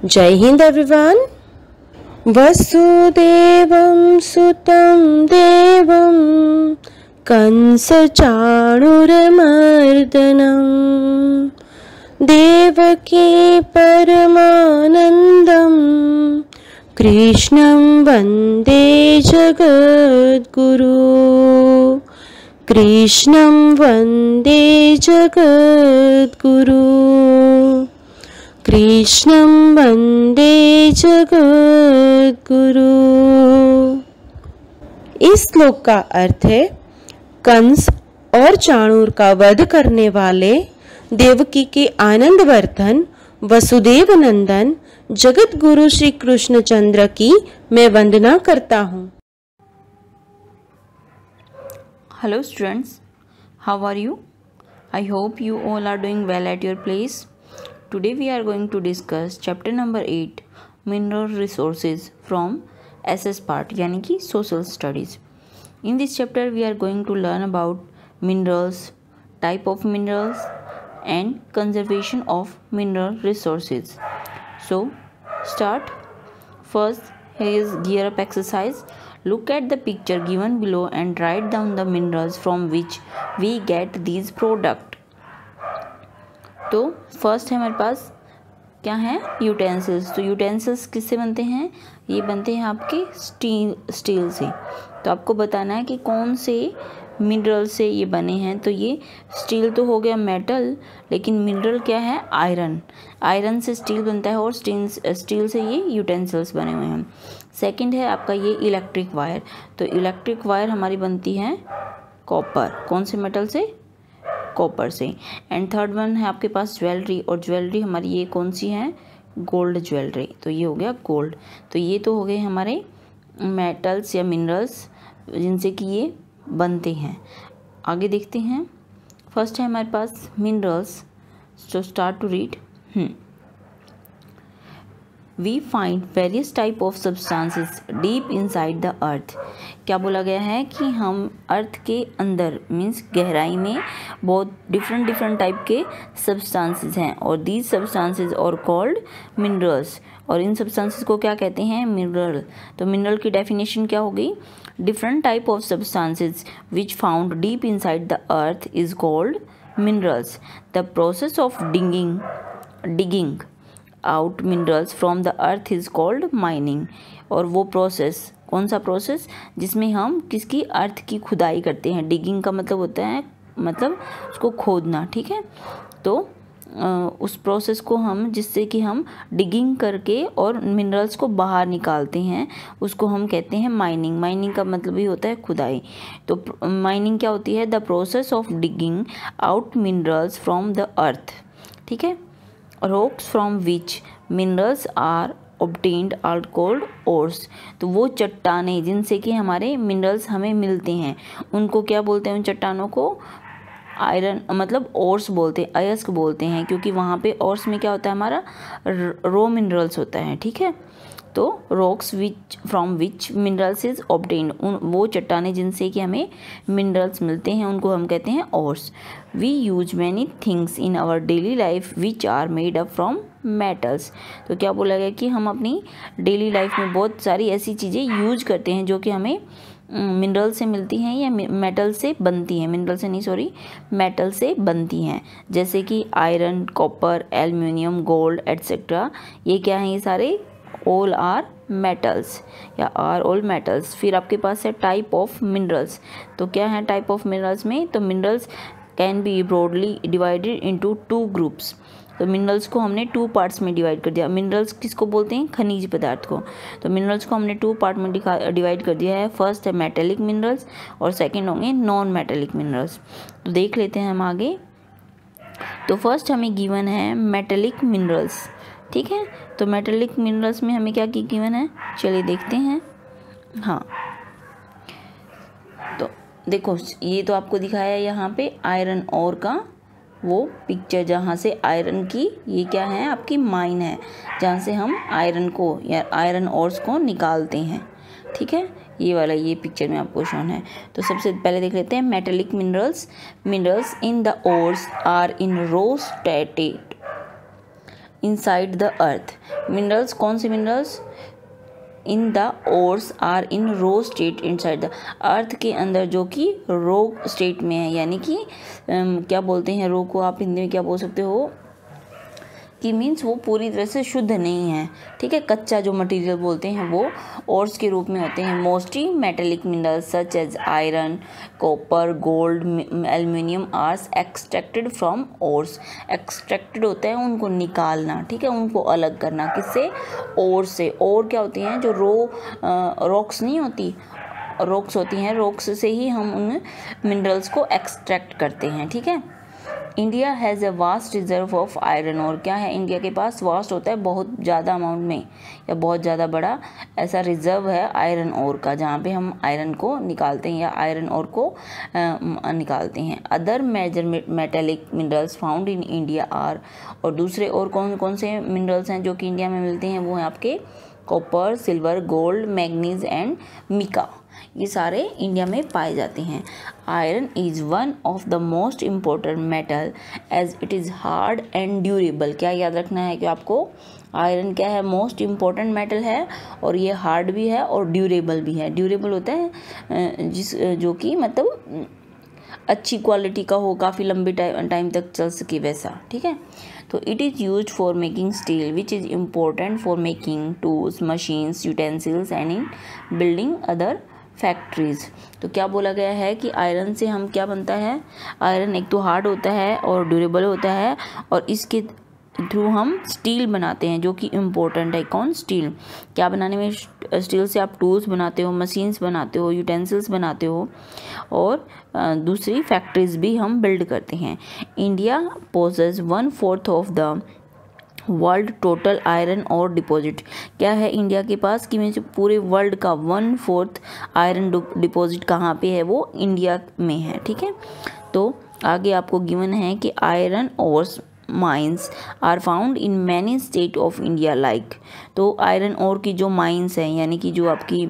जय हिंद एवरीवन। वसुदेवं सुतं देवं कंसचाणूरमर्दनं देवकी परमानन्दं कृष्णं वन्दे जगद्गुरु। कृष्णं वन्दे जगद्गुरु। कृष्णं वन्दे जगद्गुरु। इस श्लोक का अर्थ है कंस और चाणूर का वध करने वाले देवकी के आनंदवर्धन वसुदेव नंदन जगत गुरु श्री कृष्णचंद्र की मैं वंदना करता हूँ। Hello students, how are you? I hope you all are doing well at your place. Today we are going to discuss chapter number 8 mineral resources from SS part यानी कि social studies. In this chapter we are going to learn about minerals, type of minerals and conservation of mineral resources. So start. First, here is gear up exercise. Look at the picture given below and write down the minerals from which we get these product. तो first है हमारे पास क्या है utensils. तो utensils किससे बनते हैं? ये बनते हैं आपके स्टील से। तो आपको बताना है कि कौन से मिनरल से ये बने हैं। तो ये स्टील तो हो गया मेटल, लेकिन मिनरल क्या है? आयरन। आयरन से स्टील बनता है और स्टील से ये यूटेंसिल्स बने हुए हैं। सेकंड है आपका ये इलेक्ट्रिक वायर। तो इलेक्ट्रिक वायर हमारी बनती है कॉपर। कौन से मेटल से? कॉपर से। एंड थर्ड वन है आपके पास ज्वेलरी, और ज्वेलरी हमारी ये कौन सी है? Gold jewellery. तो ये हो गया गोल्ड। तो ये तो हो गए हमारे मेटल्स या मिनरल्स जिनसे कि ये बनते हैं। आगे देखते हैं। फर्स्ट है हमारे पास minerals. So start to read. We find various type of substances deep inside the earth. क्या बोला गया है कि हम अर्थ के अंदर मीन्स गहराई में बहुत डिफरेंट टाइप के सब्सटेंसेस हैं, और दीज सब्सटेंसेस और कॉल्ड मिनरल्स। और इन सब्सटेंसेस को क्या कहते हैं? मिनरल। तो मिनरल की डेफिनेशन क्या होगी? Different type of substances which found deep inside the earth is called minerals. The process of digging out minerals from the earth is called mining. और वो प्रोसेस कौन सा प्रोसेस? जिसमें हम किसकी? अर्थ की खुदाई करते हैं। डिगिंग का मतलब होता है मतलब उसको खोदना, ठीक है। तो उस प्रोसेस को हम जिससे कि हम डिगिंग करके और मिनरल्स को बाहर निकालते हैं उसको हम कहते हैं माइनिंग। माइनिंग का मतलब ही होता है खुदाई। तो माइनिंग क्या होती है? The process of digging out minerals from the earth, ठीक है। Rocks from which minerals are obtained are called ores. तो वो चट्टानें जिनसे कि हमारे मिनरल्स हमें मिलते हैं उनको क्या बोलते हैं? उन चट्टानों को आयरन मतलब ओर्स बोलते हैं, अयस्क बोलते हैं, क्योंकि वहाँ पे ओर्स में क्या होता है? हमारा रो मिनरल्स होता है, ठीक है। तो rocks which from which minerals is obtained, उन वो चट्टानें जिनसे कि हमें मिनरल्स मिलते हैं उनको हम कहते हैं ores. We use many things in our daily life which are made up from metals. तो क्या बोला गया कि हम अपनी डेली लाइफ में बहुत सारी ऐसी चीज़ें यूज करते हैं जो कि हमें मिनरल से मिलती हैं या मेटल से बनती हैं। मिनरल से नहीं, सॉरी, मेटल से बनती हैं, जैसे कि iron, copper, aluminium, gold etcetera. ये क्या हैं? ये सारे ऑल आर मेटल्स या आर ऑल मेटल्स। फिर आपके पास है टाइप ऑफ मिनरल्स। तो क्या है टाइप ऑफ मिनरल्स में? तो minerals can be broadly divided into 2 groups. तो मिनरल्स को हमने 2 पार्ट्स में डिवाइड कर दिया। मिनरल्स किसको बोलते हैं? खनिज पदार्थ को। तो मिनरल्स को हमने 2 पार्ट में डिवाइड कर दिया है। फर्स्ट है मेटेलिक मिनरल्स और सेकंड होंगे नॉन मेटेलिक मिनरल्स। तो देख लेते हैं हम आगे। तो फर्स्ट हमें गिवन है मेटेलिक मिनरल्स, ठीक है। तो मेटेलिक मिनरल्स में हमें क्या गिवन है? चलिए देखते हैं। हाँ, तो देखो ये तो आपको दिखाया है यहाँ पे आयरन ओर का वो पिक्चर, जहाँ से आयरन की ये क्या है? आपकी माइन है, जहाँ से हम आयरन को या आयरन ओर्स को निकालते हैं, ठीक है। ये वाला ये पिक्चर में आपको शोन है। तो सबसे पहले देख लेते हैं metallic minerals. Minerals in the ores are in raw state inside the earth. Minerals, कौन से minerals? In the ores are in raw state inside the earth के अंदर, जो कि रो स्टेट में है, यानी कि क्या बोलते हैं रो को आप हिंदी में क्या बोल सकते हो कि मीन्स वो पूरी तरह से शुद्ध नहीं है, ठीक है। कच्चा जो मटेरियल बोलते हैं वो ओर्स के रूप में होते हैं। Mostly metallic minerals such as iron, copper, gold, aluminium are extracted from ores. Extracted होता है उनको निकालना, ठीक है, उनको अलग करना, किससे? ओर से। और क्या होती हैं? जो रॉक्स नहीं होती, रॉक्स होती हैं, रॉक्स से ही हम उन मिनरल्स को एक्सट्रैक्ट करते हैं, ठीक है। India has a vast reserve of iron और क्या है? इंडिया के पास वास्ट होता है बहुत ज़्यादा अमाउंट में या बहुत ज़्यादा बड़ा ऐसा रिजर्व है आयरन ओर का, जहाँ पे हम आयरन को निकालते हैं या आयरन ओर को निकालते हैं। Other major metallic minerals found in India are, और दूसरे और कौन कौन से मिनरल्स हैं जो कि इंडिया में मिलते हैं? वो हैं आपके copper, silver, gold, manganese and mica. ये सारे इंडिया में पाए जाते हैं। Iron is one of the most important metal as it is hard and durable. क्या याद रखना है कि आपको? आयरन क्या है? मोस्ट इम्पोर्टेंट मेटल है और ये हार्ड भी है और ड्यूरेबल भी है। ड्यूरेबल होता है जो कि मतलब अच्छी क्वालिटी का हो, काफ़ी लंबे टाइम तक चल सके वैसा, ठीक है। तो it is use for making steel which is important for making tools, machines, utensils and in building other factories. तो क्या बोला गया है कि आयरन से हम क्या बनता है? आयरन एक तो हार्ड होता है और ड्यूरेबल होता है और इसके थ्रू हम स्टील बनाते हैं जो कि इम्पोर्टेंट है। कौन? स्टील। क्या बनाने में? स्टील से आप टूल्स बनाते हो, मशीन्स बनाते हो, यूटेंसिल्स बनाते हो और दूसरी फैक्ट्रीज भी हम बिल्ड करते हैं। India possess 1/4 of the world total iron ore deposit. क्या है इंडिया के पास कि मीन्स पूरे वर्ल्ड का 1/4 आयरन डिपॉजिट कहाँ पे है? वो इंडिया में है, ठीक है। तो आगे आपको गिवन है कि iron ores mines are found in many state of India like. तो आयरन ओर की जो माइंस हैं, यानी कि जो आपकी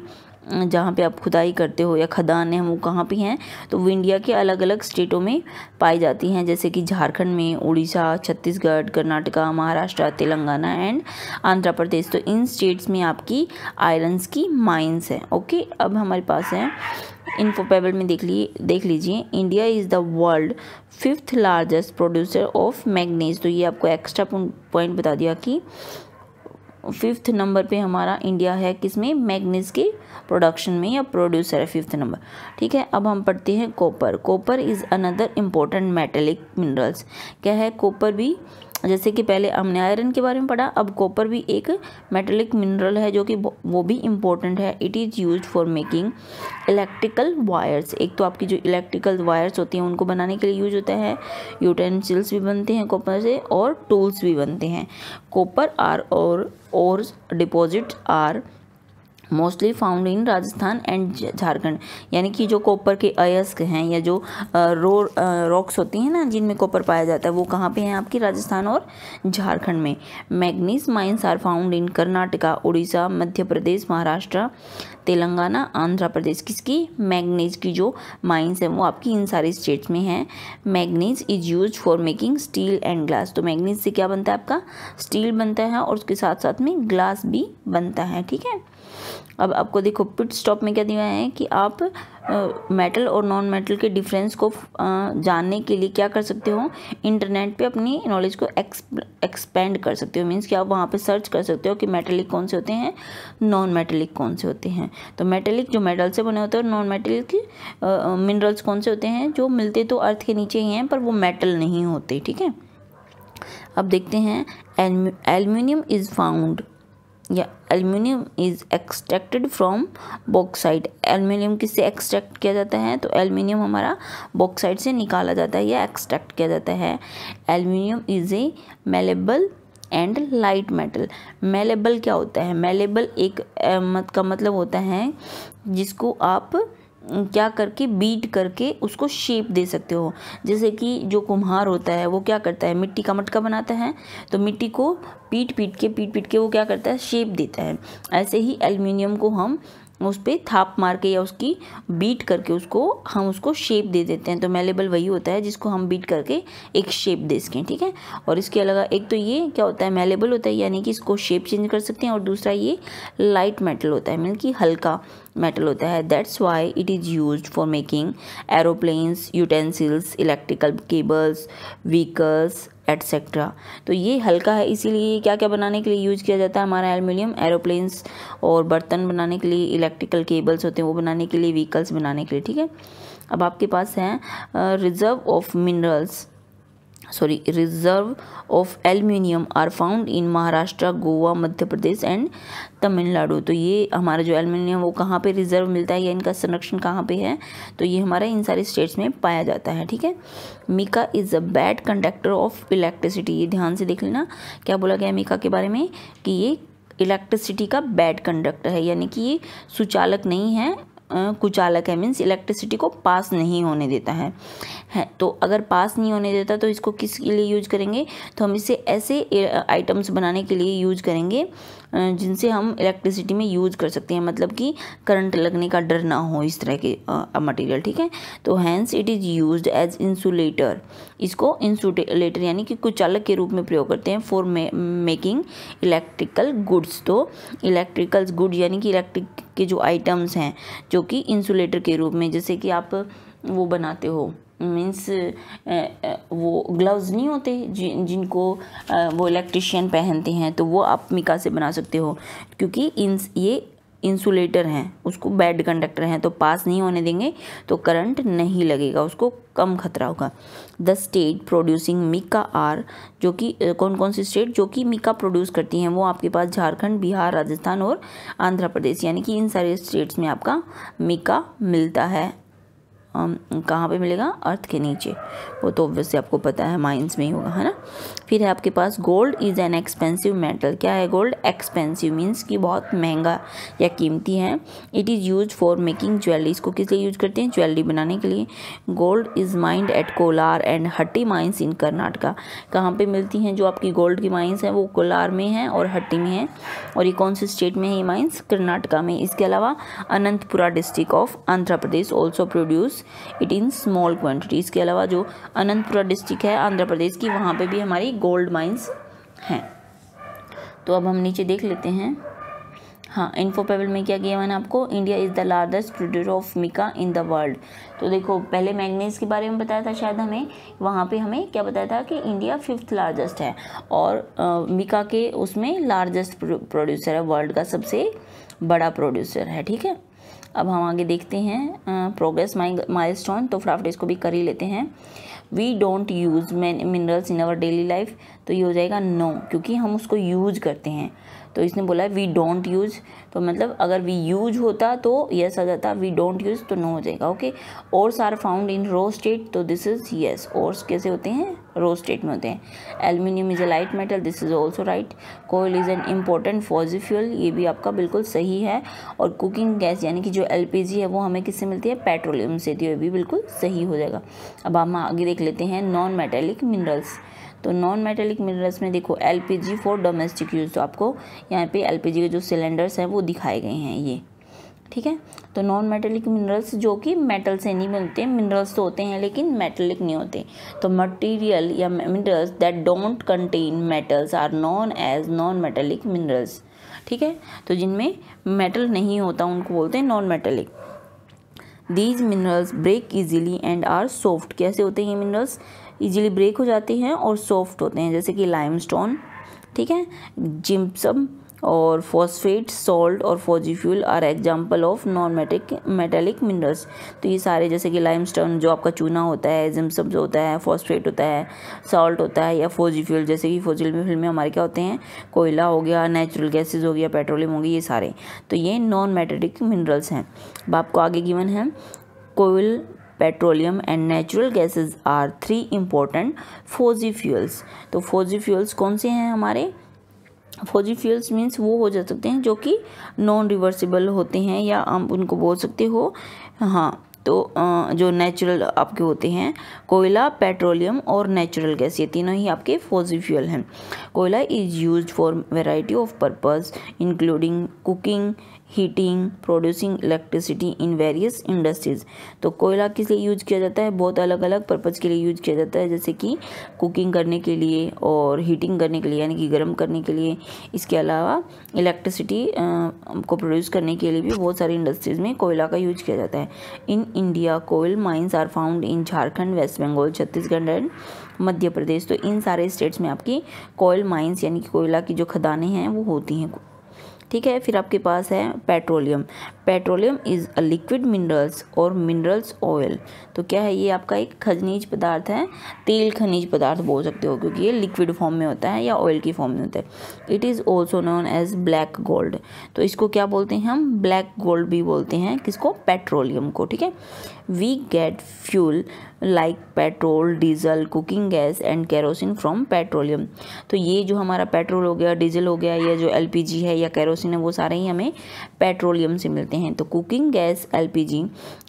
जहाँ पे आप खुदाई करते हो या खदान है, वो कहाँ पे हैं? तो वो इंडिया के अलग अलग स्टेटों में पाई जाती हैं, जैसे कि झारखंड में, उड़ीसा, छत्तीसगढ़, कर्नाटका, महाराष्ट्र, तेलंगाना एंड आंध्र प्रदेश। तो इन स्टेट्स में आपकी आयरन्स की माइंस है। ओके, अब हमारे पास है इन्फोपेबल में देख लीजिए India is the world 5th largest producer of manganese. तो ये आपको एक्स्ट्रा पॉइंट बता दिया कि 5th नंबर पे हमारा इंडिया है किसमें? मैग्नीज के प्रोडक्शन में या प्रोड्यूसर है 5th नंबर, ठीक है। अब हम पढ़ते हैं copper. Copper is another important metallic minerals. क्या है? कॉपर भी, जैसे कि पहले हमने आयरन के बारे में पढ़ा, अब कॉपर भी एक मेटेलिक मिनरल है जो कि वो भी इम्पोर्टेंट है। It is use for making electrical wires. एक तो आपकी जो इलेक्ट्रिकल वायर्स होती हैं उनको बनाने के लिए यूज होता है। यूटेंसिल्स भी बनते हैं कॉपर से और टूल्स भी बनते हैं। Copper are ore deposit are mostly found in Rajasthan and Jharkhand. यानी कि जो कॉपर के अयस्क हैं या जो रॉक्स होती हैं ना जिनमें कॉपर पाया जाता है, वो कहाँ पे हैं? आपकी राजस्थान और झारखंड में। Manganese mines are found in Karnataka, Orissa, Madhya Pradesh, Maharashtra, Telangana, Andhra Pradesh. किसकी? मैग्नीज की जो माइंस हैं वो आपकी इन सारी स्टेट्स में हैं। Manganese is use for making steel and glass. तो मैग्नीज से क्या बनता है? आपका स्टील बनता है और उसके साथ साथ में ग्लास भी बनता है, ठीक है। अब आपको देखो पिट स्टॉप में क्या दिया है कि आप मेटल और नॉन मेटल के डिफरेंस को जानने के लिए क्या कर सकते हो? इंटरनेट पे अपनी नॉलेज को एक्सपेंड कर सकते हो। मीन्स कि आप वहाँ पे सर्च कर सकते हो कि मेटेलिक कौन से होते हैं, नॉन मेटेलिक कौन से होते हैं। तो मेटेलिक जो मेटल से बने होते हैं और नॉन मेटेलिक मिनरल्स कौन से होते हैं? जो मिलते तो अर्थ के नीचे ही हैं पर वो मेटल नहीं होते, ठीक है। अब देखते हैं एल्युमिनियम इज़ फाउंड या aluminium is extracted from bauxite. Aluminium किससे एक्सट्रैक्ट किया जाता है? तो एल्युमिनियम हमारा बॉक्साइट से निकाला जाता है या एक्सट्रैक्ट किया जाता है। Aluminium is a malleable and light metal. Malleable क्या होता है? मेलेबल एक का मतलब होता है जिसको आप क्या करके बीट करके उसको शेप दे सकते हो। जैसे कि जो कुम्हार होता है वो क्या करता है? मिट्टी का मटका बनाता है, तो मिट्टी को पीट पीट के वो क्या करता है? शेप देता है। ऐसे ही एल्युमिनियम को हम उस पर थाप मार के या उसकी बीट करके हम उसको शेप दे देते हैं। तो मेलेबल वही होता है जिसको हम बीट करके एक शेप दे सकें, ठीक है। और इसके अलावा एक तो ये क्या होता है, मेलेबल होता है, यानी कि इसको शेप चेंज कर सकते हैं, और दूसरा ये लाइट मेटल होता है, मतलब कि हल्का मेटल होता है। That's why it is used for making aeroplanes, utensils, electrical cables, vehicles etcetera. तो ये हल्का है, इसीलिए क्या क्या बनाने के लिए यूज किया जाता है हमारा एल्युमिनियम, एरोप्लेन्स और बर्तन बनाने के लिए, इलेक्ट्रिकल केबल्स होते हैं वो बनाने के लिए, व्हीकल्स बनाने के लिए, ठीक है। अब आपके पास है reserve of aluminium are found in Maharashtra, Goa, Madhya Pradesh and Tamil Nadu. तो ये हमारा जो एल्युमिनियम वो कहाँ पे रिजर्व मिलता है या इनका संरक्षण कहाँ पे है, तो ये हमारा इन सारे स्टेट्स में पाया जाता है, ठीक है। Mica is a bad conductor of electricity. ये ध्यान से देख लेना क्या बोला गया मिका के बारे में, कि ये इलेक्ट्रिसिटी का बैड कंडक्टर है, यानी कि ये सुचालक नहीं है, कुचालक है, मीन्स इलेक्ट्रिसिटी को पास नहीं होने देता है। तो अगर पास नहीं होने देता तो इसको किस के लिए यूज करेंगे, तो हम इसे ऐसे आइटम्स बनाने के लिए यूज करेंगे जिनसे हम इलेक्ट्रिसिटी में यूज कर सकते हैं, मतलब कि करंट लगने का डर ना हो, इस तरह के मटेरियल, ठीक है। तो hence it is used as insulator. इसको इंसुलेटर यानी कि कुचालक के रूप में प्रयोग करते हैं फॉर मेकिंग इलेक्ट्रिकल गुड्स। तो इलेक्ट्रिकल गुड यानी कि इलेक्ट्रिक के जो आइटम्स हैं जो कि इंसुलेटर के रूप में, जैसे कि आप वो बनाते हो, मीन्स वो ग्लव्स नहीं होते जिनको वो इलेक्ट्रिशियन पहनते हैं, तो वो आप मिका से बना सकते हो, क्योंकि ये इंसुलेटर हैं, उसको बैड कंडक्टर हैं, तो पास नहीं होने देंगे तो करंट नहीं लगेगा, उसको कम खतरा होगा। The state producing mica are, जो कि कौन कौन सी स्टेट जो कि मिका प्रोड्यूस करती हैं, वो आपके पास झारखंड, बिहार, राजस्थान और आंध्र प्रदेश, यानी कि इन सारे स्टेट्स में आपका मिका मिलता है। कहाँ पे मिलेगा, अर्थ के नीचे, वो तो ऑब्वियसली आपको पता है माइंस में ही होगा, है ना। फिर है आपके पास gold is an expensive metal. क्या है गोल्ड, एक्सपेंसिव मीन्स कि बहुत महंगा या कीमती है। It is use for making jewellery. इसको किस लिए यूज करते हैं, ज्वेलरी बनाने के लिए। Gold is mind at Kolar and हट्टी माइंस इन कर्नाटका। कहाँ पे मिलती हैं जो आपकी गोल्ड की माइंस हैं, वो कोलार में है और हट्टी में है, और ये कौन से स्टेट में है ये माइंस, कर्नाटका में। इसके अलावा Ananthapura district of Andhra Pradesh also produce it in small quantity. इसके अलावा जो अनंतपुरा डिस्ट्रिक्ट है आंध्र प्रदेश की, वहाँ पे भी हमारी गोल्ड माइंस हैं। तो अब हम नीचे देख लेते हैं। हाँ, इन्फो पेबल में क्या किया मैंने आपको, India is the largest producer of mica in the world. तो देखो पहले मैग्नीज के बारे में बताया था शायद हमें, वहाँ पे हमें क्या बताया था कि इंडिया 5th लार्जेस्ट है, और मिका के उसमें लार्जेस्ट प्रोड्यूसर है, वर्ल्ड का सबसे बड़ा प्रोड्यूसर है, ठीक है। अब हम आगे देखते हैं प्रोग्रेस माइलस्टोन, तो फटाफट इसको भी कर ही लेते हैं। We don't use minerals in our daily life, तो ये हो जाएगा नो, क्योंकि हम उसको यूज करते हैं। तो इसने बोला है वी डोंट यूज़, तो मतलब अगर वी यूज होता तो यस आ जाता, वी डोंट यूज़ तो नो हो जाएगा, okay. Ores are found in raw state, तो दिस इज यस। ओर्स कैसे होते हैं, रो स्टेट में होते हैं। Aluminium is a light metal, this is also right. Coal is an important fossil fuel, ये भी आपका बिल्कुल सही है। और कुकिंग गैस यानी कि जो LPG है वो हमें किससे मिलती है, पेट्रोलियम से, तो ये भी बिल्कुल सही हो जाएगा। अब हम आगे देख लेते हैं नॉन मेटेलिक मिनरल्स। तो नॉन मेटेलिक मिनरल्स में देखो LPG फॉर डोमेस्टिक यूज़, तो आपको यहाँ पे LPG के जो सिलेंडर्स हैं वो दिखाए गए हैं ये, ठीक है। तो नॉन मेटेलिक मिनरल्स जो कि मेटल से नहीं मिलते, मिनरल्स तो होते हैं लेकिन मेटेलिक नहीं होते। तो मटेरियल या minerals that don't contain metals are known as non metallic minerals, ठीक है। तो जिनमें मेटल नहीं होता उनको बोलते हैं non metallic. These minerals break easily and are soft. कैसे होते हैं ये मिनरल्स, इजीली ब्रेक हो जाते हैं और सॉफ्ट होते हैं, जैसे कि लाइमस्टोन, ठीक है, जिप्सम और फॉस्फेट, सॉल्ट और fossil fuel are example of non metallic minerals. तो ये सारे जैसे कि लाइमस्टोन जो आपका चूना होता है, जिप्सम जो होता है, फॉस्फेट होता है, सॉल्ट होता है, या फॉजिफ्यूल जैसे कि फॉजिफ्यूल में हमारे क्या होते हैं, कोयला हो गया, नेचुरल गैसेज हो गया, पेट्रोलियम हो गई, ये सारे तो ये नॉन मेटेलिक मिनरल्स हैं। अब आपको आगे गिवन है coal, petroleum and natural gases are 3 important fossil fuels. तो फॉजी फ्यूल्स कौन से हैं हमारे, फॉजी फ्यूल्स मीन्स वो हो जा सकते हैं जो कि नॉन रिवर्सिबल होते हैं, या आप उनको बोल सकते हो, हाँ, तो जो नेचुरल आपके होते हैं, कोयला, पेट्रोलियम और नेचुरल गैस, ये तीनों ही आपके फॉसिल फ्यूल हैं। कोयला is used for variety of purpose including cooking, heating, producing electricity in various industries. तो कोयला किस लिए यूज किया जाता है? बहुत अलग अलग पर्पज़ के लिए यूज किया जाता है, जैसे कि कुकिंग करने के लिए और हीटिंग करने के लिए यानी कि गर्म करने के लिए। इसके अलावा इलेक्ट्रिसिटी को प्रोड्यूस करने के लिए भी बहुत सारी इंडस्ट्रीज़ में कोयला का यूज किया जाता है। In India coal mines are found in Jharkhand, West Bengal, Chhattisgarh and Madhya Pradesh. तो इन सारे स्टेट्स में आपकी कोयल माइंस यानी कि कोयला की जो खदानें हैं वो होती हैं। ठीक है, फिर आपके पास है petroleum. Petroleum is a liquid minerals और मिनरल्स ऑयल। तो क्या है? ये आपका एक खनिज पदार्थ है, तेल खनिज पदार्थ बोल सकते हो, क्योंकि ये लिक्विड फॉर्म में होता है या ऑयल की फॉर्म में होता है। It is also known as black gold. तो इसको क्या बोलते हैं हम? ब्लैक गोल्ड भी बोलते हैं। किसको? पेट्रोलियम को। ठीक है, we get fuel like petrol, diesel, cooking gas and kerosene from petroleum. तो ये जो हमारा पेट्रोल हो गया, डीजल हो गया, या जो एलपीजी है या केरोसिन है, वो सारे ही हमें पेट्रोलियम से मिलते हैं। तो cooking gas LPG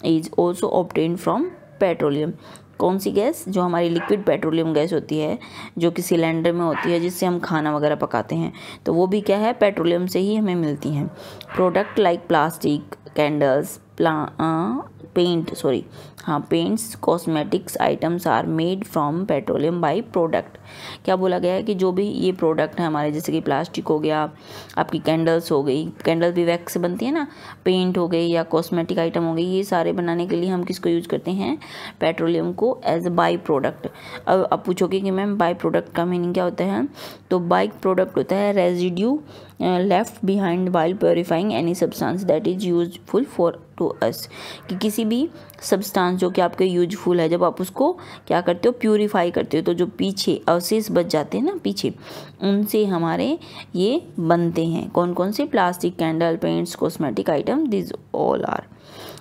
is also obtained from petroleum. कौन सी गैस? जो हमारी लिक्विड पेट्रोलियम गैस होती है, जो कि सिलेंडर में होती है, जिससे हम खाना वगैरह पकाते हैं, तो वो भी क्या है? पेट्रोलियम से ही हमें मिलती हैं। Product like plastic, candles, paints, cosmetics items are made from petroleum by product. क्या बोला गया है कि जो भी ये प्रोडक्ट है हमारे, जैसे कि प्लास्टिक हो गया, आपकी कैंडल्स हो गई, कैंडल भी वैक्स से बनती है ना, पेंट हो गई या कॉस्मेटिक आइटम हो गई, ये सारे बनाने के लिए हम किसको यूज करते हैं? पेट्रोलियम को एज अ बाई प्रोडक्ट। अब आप पूछोगे कि मैम बाई प्रोडक्ट का मीनिंग क्या होता है? तो बाई प्रोडक्ट होता है residue left behind while purifying any substance that is useful for to us. कि किसी भी सब्सटेंस जो कि आपके यूजफुल है, जब आप उसको क्या करते हो? प्यूरीफाई करते हो, तो जो पीछे अवशेष बच जाते हैं ना पीछे, उनसे हमारे ये बनते हैं। कौन कौन से? Plastic, candle, paints, cosmetic item, this all are.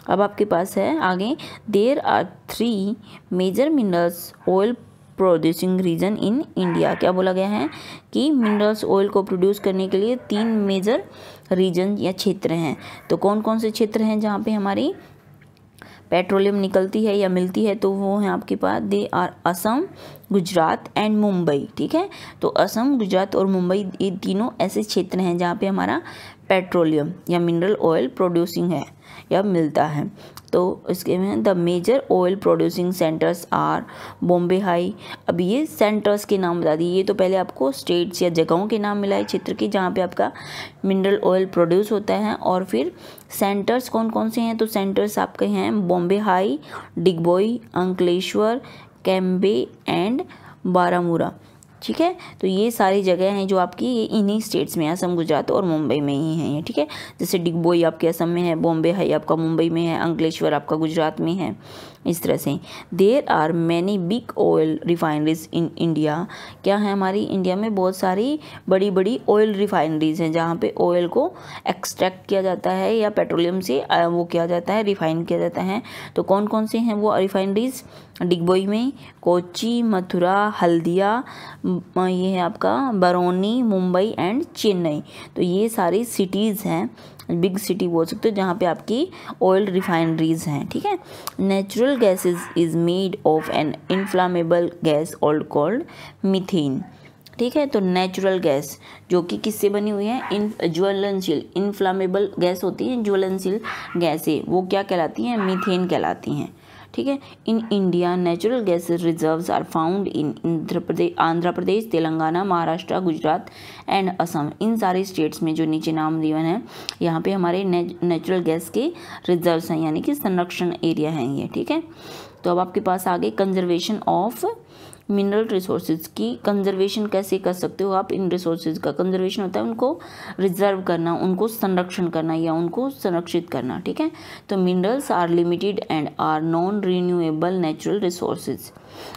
अब आपके पास है आगे, there are 3 major minerals oil producing region in India. क्या बोला गया है कि मिनरल्स ऑयल को प्रोड्यूस करने के लिए 3 मेजर रीजन या क्षेत्र हैं। तो कौन कौन से क्षेत्र हैं जहाँ पे हमारी पेट्रोलियम निकलती है या मिलती है? तो वो हैं आपके पास, they are Assam, Gujarat and Mumbai. ठीक है, तो असम, गुजरात और मुंबई, ये तीनों ऐसे क्षेत्र हैं जहाँ पे हमारा पेट्रोलियम या मिनरल ऑयल प्रोड्यूसिंग है या मिलता है। तो इसके में the major oil producing centres are Bombay high. अब ये सेंटर्स के नाम बता दिए, ये तो पहले आपको स्टेट्स या जगहों के नाम मिला है क्षेत्र के जहाँ पे आपका मिनरल ऑयल प्रोड्यूस होता है, और फिर सेंटर्स कौन कौन से हैं? तो सेंटर्स आपके हैं Bombay high, Digboi, Ankleshwar, Cambay and Baramulla. ठीक है, तो ये सारी जगह हैं जो आपकी ये इन्हीं स्टेट्स में, असम, गुजरात और मुंबई में ही हैं ये। ठीक है, जैसे डिगबोई आपके असम में है, बॉम्बे हाई आपका मुंबई में है, अंकलेश्वर आपका गुजरात में है, इस तरह से। There are many big oil refineries in India. क्या है? हमारी इंडिया में बहुत सारी बड़ी बड़ी ऑयल रिफाइनरीज हैं जहाँ पे ऑयल को एक्सट्रैक्ट किया जाता है या पेट्रोलियम से वो किया जाता है, रिफाइन किया जाता है। तो कौन कौन से हैं वो रिफाइनरीज? डिगबोई में, कोच्चि, मथुरा, हल्दिया, ये है आपका बरौनी, मुंबई एंड चेन्नई। तो ये सारी सिटीज़ हैं, बिग सिटी बोल सकते हो, जहाँ पे आपकी ऑयल रिफाइनरीज हैं। ठीक है, natural gases is made of an inflammable gas called methane. ठीक है, तो नेचुरल गैस जो कि किससे बनी हुई है? ज्वलनशील, इनफ्लामेबल गैस होती है, ज्वलनशील गैसें, वो क्या कहलाती हैं? मीथेन कहलाती हैं। ठीक है, in India natural gas reserves are found in Andhra Pradesh, Telangana, Maharashtra, Gujarat and Assam. इन सारे स्टेट्स में जो नीचे नाम दिए हैं, यहाँ पे हमारे नेचुरल गैस के रिजर्व्स हैं, यानी कि संरक्षण एरिया हैं ये। ठीक है, तो अब आपके पास आगे कंजर्वेशन ऑफ मिनरल रिसोर्सेज की कंजर्वेशन कैसे कर सकते हो आप? इन रिसोर्सेज का कंजर्वेशन होता है उनको रिजर्व करना, उनको संरक्षण करना या उनको संरक्षित करना। ठीक है, तो minerals are limited and are non renewable natural resources.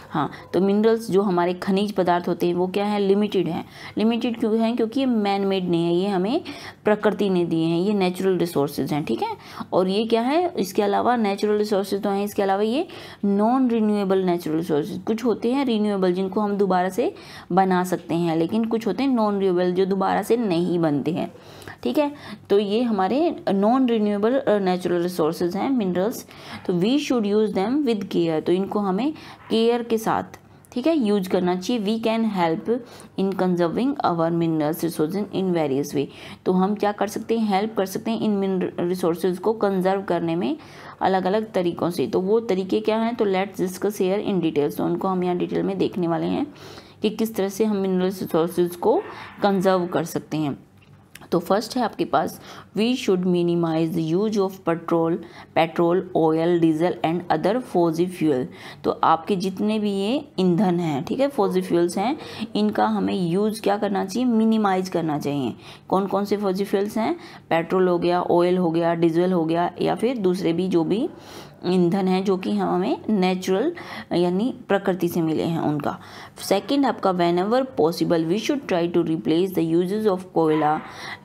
हाँ, तो मिनरल्स जो हमारे खनिज पदार्थ होते हैं वो क्या है? लिमिटेड हैं। लिमिटेड क्यों हैं? क्योंकि ये मैन मेड नहीं है, ये हमें प्रकृति ने दिए हैं, ये नेचुरल रिसोर्सेज हैं। ठीक है, और ये क्या है? इसके अलावा नेचुरल रिसोर्सेज तो हैं, इसके अलावा ये नॉन रिन्यूएबल नेचुरल रिसोर्सेज। कुछ होते हैं रिन्यूएबल जिनको हम दोबारा से बना सकते हैं, लेकिन कुछ होते हैं नॉन रिन्यूएबल जो दोबारा से नहीं बनते हैं। ठीक है, तो ये हमारे नॉन रिन्यूएबल नेचुरल रिसोर्सेज हैं मिनरल्स। तो we should use them with care. तो इनको हमें केयर के साथ ठीक है, यूज करना चाहिए। We can help in conserving our minerals resources in various way. तो हम क्या कर सकते हैं, हेल्प कर सकते हैं इन मिनरल रिसोर्सेज को कंजर्व करने में अलग अलग तरीक़ों से। तो वो तरीके क्या हैं, तो let's discuss here in details. तो उनको हम यहाँ डिटेल में देखने वाले हैं कि किस तरह से हम मिनरल रिसोर्सेज को कंजर्व कर सकते हैं। तो फर्स्ट है आपके पास, we should minimize the use of petrol, oil, diesel and other fossil fuel. तो आपके जितने भी ये ईंधन हैं, ठीक है, फॉसिल फ्यूल्स हैं, इनका हमें यूज़ क्या करना चाहिए, मिनिमाइज करना चाहिए। कौन कौन से फॉसिल फ्यूल्स हैं, पेट्रोल हो गया, ऑयल हो गया, डीजल हो गया, या फिर दूसरे भी जो भी ईंधन है जो कि हमें नेचुरल यानी प्रकृति से मिले हैं उनका। सेकंड आपका, whenever possible we should try to replace the uses of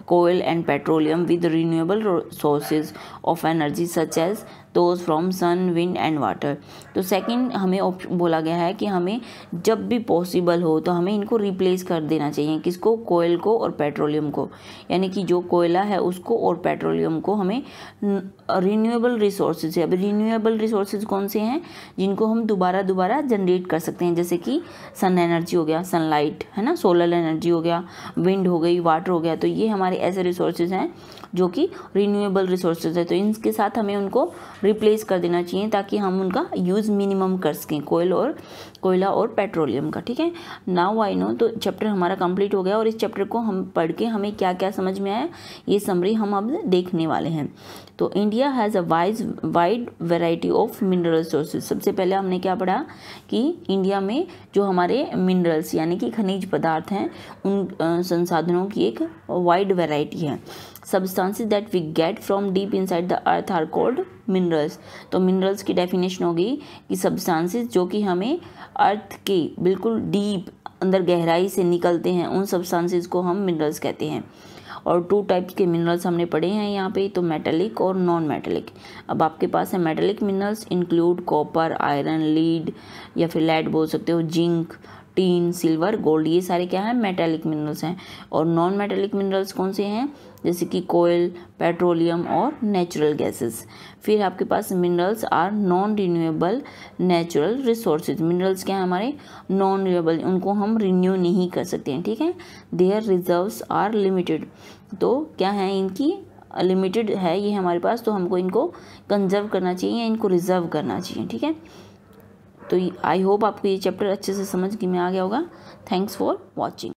coal and petroleum with renewable sources of energy such as those from sun, wind and water. तो सेकंड हमें बोला गया है कि हमें जब भी पॉसिबल हो तो हमें इनको रिप्लेस कर देना चाहिए, किसको, कोयल को और पेट्रोलियम को, यानी कि जो कोयला है उसको और पेट्रोलियम को हमें रिन्यूएबल रिसोर्सेज है। अब रिन्यूएबल रिसोर्सेज कौन से हैं, जिनको हम दोबारा जनरेट कर सकते हैं, जैसे कि सन एनर्जी हो गया, सनलाइट है ना, सोलर एनर्जी हो गया, विंड हो गई, वाटर हो गया। तो ये हमारे ऐसे रिसोर्सेज हैं जो कि रिन्यूएबल रिसोर्सेज है। तो इनके साथ हमें उनको रिप्लेस कर देना चाहिए ताकि हम उनका यूज़ मिनिमम कर सकें, कोयला और पेट्रोलियम का। ठीक है, नाउ आई नो। तो चैप्टर हमारा कंप्लीट हो गया और इस चैप्टर को हम पढ़ के हमें क्या क्या समझ में आया ये समरी हम अब देखने वाले हैं। तो India has a wide variety of mineral resources. सबसे पहले हमने क्या पढ़ा कि इंडिया में जो हमारे मिनरल्स यानी कि खनिज पदार्थ हैं उन संसाधनों की एक वाइड वैरायटी है। Substances that we get from deep inside the earth are called minerals. तो मिनरल्स की डेफिनेशन होगी कि सब्सटेंसेस जो कि हमें अर्थ के बिल्कुल डीप अंदर गहराई से निकलते हैं, उन सब्सटेंसेस को हम मिनरल्स कहते हैं। और 2 टाइप्स के मिनरल्स हमने पढ़े हैं यहाँ पे, तो मेटेलिक और नॉन मेटेलिक। अब आपके पास है metallic minerals include copper, iron, lead या फिर लेड बोल सकते हो, जिंक, टीन, सिल्वर, गोल्ड, ये सारे क्या हैं, मेटेलिक मिनरल्स हैं। और नॉन मेटेलिक मिनरल्स कौन से हैं, जैसे कि कोयल, पेट्रोलियम और नेचुरल गैसेस। फिर आपके पास minerals are non renewable natural resources. Minerals क्या है हमारे नॉन रिन्यूएबल, उनको हम रिन्यू नहीं कर सकते हैं। ठीक है, देयर रिजर्व्स आर लिमिटेड। तो क्या है, इनकी लिमिटेड है ये हमारे पास, तो हमको इनको कंजर्व करना चाहिए, इनको रिजर्व करना चाहिए। ठीक है, तो आई होप आपको ये चैप्टर अच्छे से समझ में आ गया होगा। Thanks for watching.